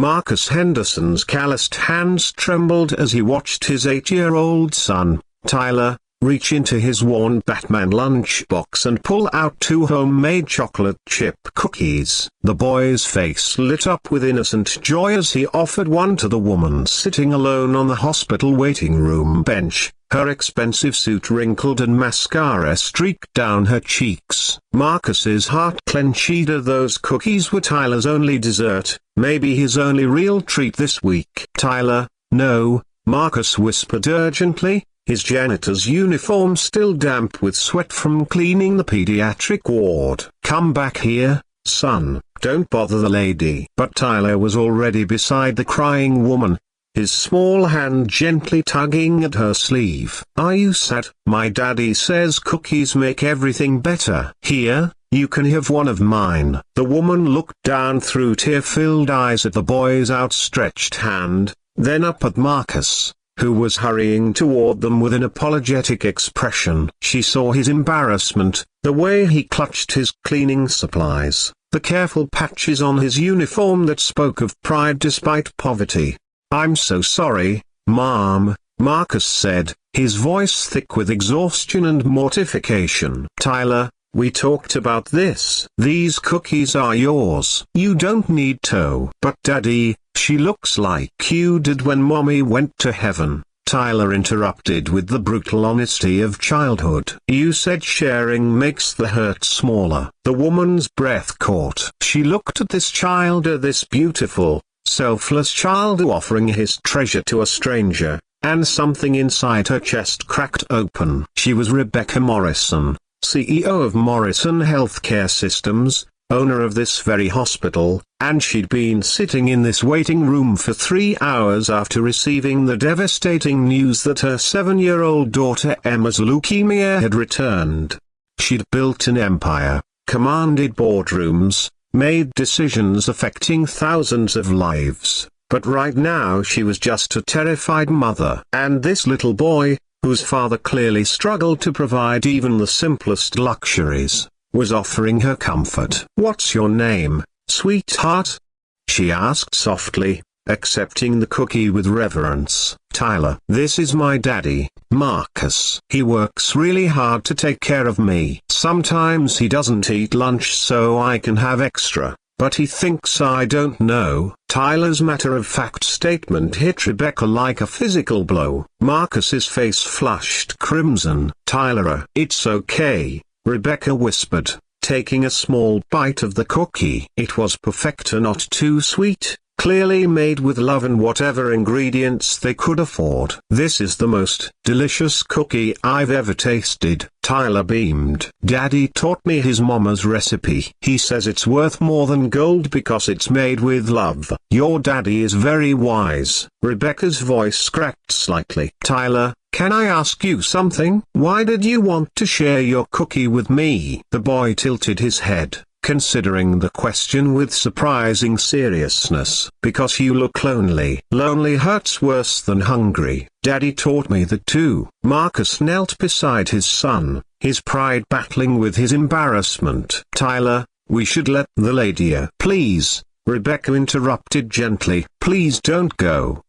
Marcus Henderson's calloused hands trembled as he watched his 8-year-old son, Tyler, reach into his worn Batman lunchbox and pull out 2 homemade chocolate chip cookies. The boy's face lit up with innocent joy as he offered one to the woman sitting alone on the hospital waiting room bench, her expensive suit wrinkled and mascara streaked down her cheeks. Marcus's heart clenched. Either those cookies were Tyler's only dessert, maybe his only real treat this week. "Tyler, no," Marcus whispered urgently, his janitor's uniform still damp with sweat from cleaning the pediatric ward. "Come back here, son, don't bother the lady." But Tyler was already beside the crying woman, his small hand gently tugging at her sleeve. "Are you sad? My daddy says cookies make everything better. Here, you can have one of mine." The woman looked down through tear-filled eyes at the boy's outstretched hand, then up at Marcus, who was hurrying toward them with an apologetic expression. She saw his embarrassment, the way he clutched his cleaning supplies, the careful patches on his uniform that spoke of pride despite poverty. "I'm so sorry, Mom," Marcus said, his voice thick with exhaustion and mortification. "Tyler, we talked about this. These cookies are yours. You don't need to." "But Daddy, she looks like you did when Mommy went to heaven," Tyler interrupted with the brutal honesty of childhood. "You said sharing makes the hurt smaller." The woman's breath caught. She looked at this child, this beautiful, selfless child offering his treasure to a stranger, and something inside her chest cracked open. She was Rebecca Morrison, CEO of Morrison Healthcare Systems, owner of this very hospital, and she'd been sitting in this waiting room for 3 hours after receiving the devastating news that her 7-year-old daughter Emma's leukemia had returned. She'd built an empire, commanded boardrooms, made decisions affecting thousands of lives, but right now she was just a terrified mother. And this little boy, whose father clearly struggled to provide even the simplest luxuries, was offering her comfort. "What's your name, sweetheart?" she asked softly, accepting the cookie with reverence. "Tyler. This is my daddy, Marcus. He works really hard to take care of me. Sometimes he doesn't eat lunch so I can have extra, but he thinks I don't know." Tyler's matter-of-fact statement hit Rebecca like a physical blow. Marcus's face flushed crimson. "Tyler, it's okay," Rebecca whispered, taking a small bite of the cookie. It was perfect, not too sweet, clearly made with love and whatever ingredients they could afford. "This is the most delicious cookie I've ever tasted," Tyler beamed. "Daddy taught me his mama's recipe. He says it's worth more than gold because it's made with love." "Your daddy is very wise." Rebecca's voice cracked slightly. "Tyler, can I ask you something? Why did you want to share your cookie with me?" The boy tilted his head, considering the question with surprising seriousness. "Because you look lonely." "Lonely hurts worse than hungry. Daddy taught me that too." Marcus knelt beside his son, his pride battling with his embarrassment. "Tyler, we should let the lady in." "Please," Rebecca interrupted gently. "Please don't go."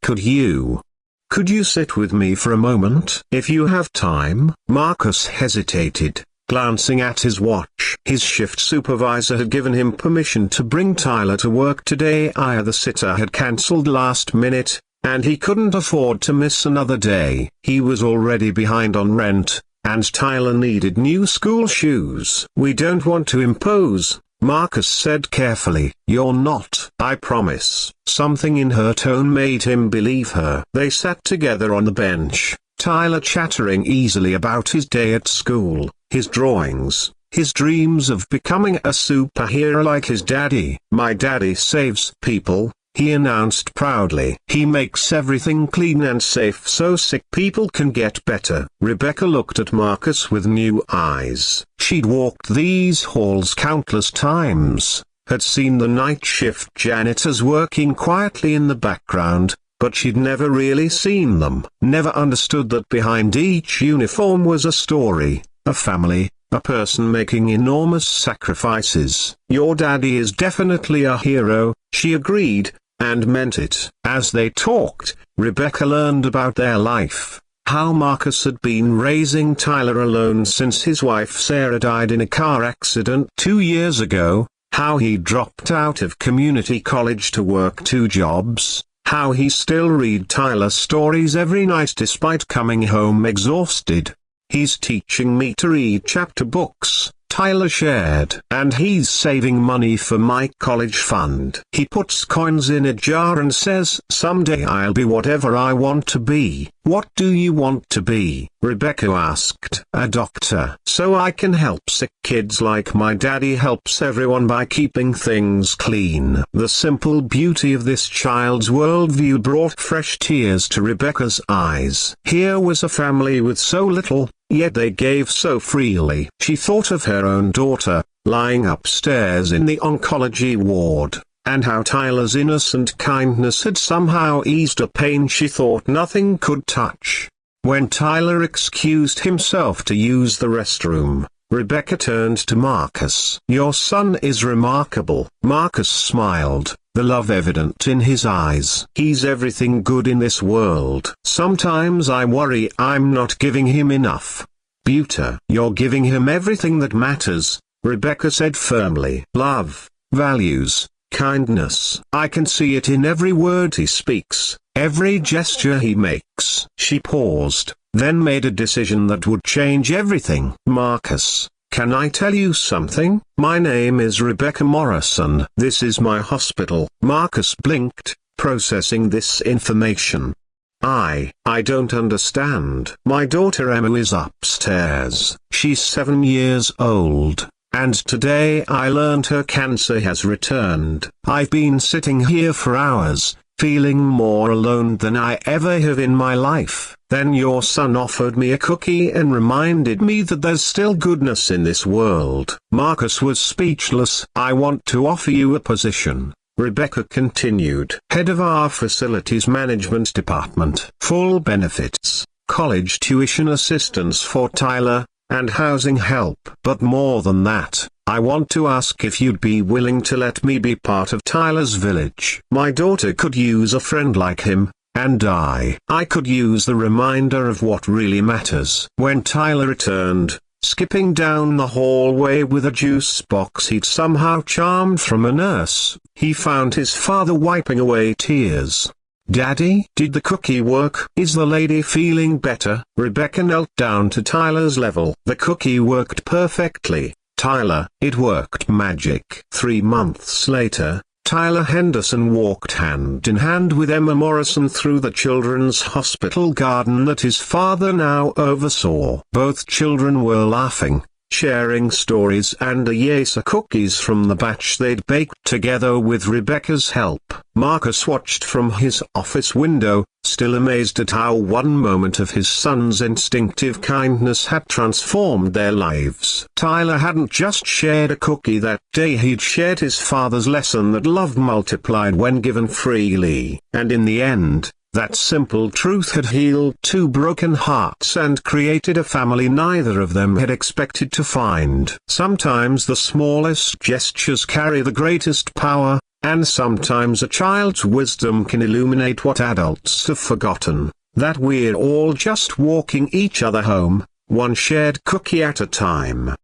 Could you sit with me for a moment?" "If you have time." Marcus hesitated, glancing at his watch. His shift supervisor had given him permission to bring Tyler to work today. The sitter had cancelled last minute, and he couldn't afford to miss another day. He was already behind on rent, and Tyler needed new school shoes. "We don't want to impose," Marcus said carefully. "You're not." "I promise." Something in her tone made him believe her. They sat together on the bench, Tyler chattering easily about his day at school, his drawings, his dreams of becoming a superhero like his daddy. "My daddy saves people," he announced proudly. "He makes everything clean and safe so sick people can get better." Rebecca looked at Marcus with new eyes. She'd walked these halls countless times, had seen the night shift janitors working quietly in the background, but she'd never really seen them. Never understood that behind each uniform was a story, a family, a person making enormous sacrifices. "Your daddy is definitely a hero," she agreed, and meant it. As they talked, Rebecca learned about their life. How Marcus had been raising Tyler alone since his wife Sarah died in a car accident 2 years ago, how he dropped out of community college to work 2 jobs, how he still read Tyler stories every night despite coming home exhausted. "He's teaching me to read chapter books," Tyler shared. "And he's saving money for my college fund. He puts coins in a jar and says, 'Someday I'll be whatever I want to be.'" "What do you want to be?" Rebecca asked. "A doctor. So I can help sick kids like my daddy helps everyone by keeping things clean." The simple beauty of this child's worldview brought fresh tears to Rebecca's eyes. Here was a family with so little, yet they gave so freely. She thought of her own daughter, lying upstairs in the oncology ward, and how Tyler's innocent kindness had somehow eased a pain she thought nothing could touch. When Tyler excused himself to use the restroom, Rebecca turned to Marcus. "Your son is remarkable." Marcus smiled, the love evident in his eyes. "He's everything good in this world. Sometimes I worry I'm not giving him enough." "Buta, you're giving him everything that matters," Rebecca said firmly. "Love, values, kindness. I can see it in every word he speaks, every gesture he makes." She paused, then made a decision that would change everything. "Marcus, can I tell you something? My name is Rebecca Morrison. This is my hospital." Marcus blinked, processing this information. I don't understand." "My daughter Emma is upstairs. She's 7 years old. And today I learned her cancer has returned. I've been sitting here for hours, feeling more alone than I ever have in my life. Then your son offered me a cookie and reminded me that there's still goodness in this world." Marcus was speechless. "I want to offer you a position," Rebecca continued. "Head of our facilities management department. Full benefits, college tuition assistance for Tyler, and housing help. But more than that, I want to ask if you'd be willing to let me be part of Tyler's village. My daughter could use a friend like him, and I could use the reminder of what really matters." When Tyler returned, skipping down the hallway with a juice box he'd somehow charmed from a nurse, he found his father wiping away tears. "Daddy, did the cookie work? Is the lady feeling better?" Rebecca knelt down to Tyler's level. "The cookie worked perfectly, Tyler. It worked magic." 3 months later, Tyler Henderson walked hand in hand with Emma Morrison through the children's hospital garden that his father now oversaw. Both children were laughing, sharing stories and a Yesa cookies from the batch they'd baked together with Rebecca's help. Marcus watched from his office window, still amazed at how one moment of his son's instinctive kindness had transformed their lives. Tyler hadn't just shared a cookie that day, he'd shared his father's lesson that love multiplied when given freely. And in the end, that simple truth had healed 2 broken hearts and created a family neither of them had expected to find. Sometimes the smallest gestures carry the greatest power, and sometimes a child's wisdom can illuminate what adults have forgotten. That we're all just walking each other home, one shared cookie at a time.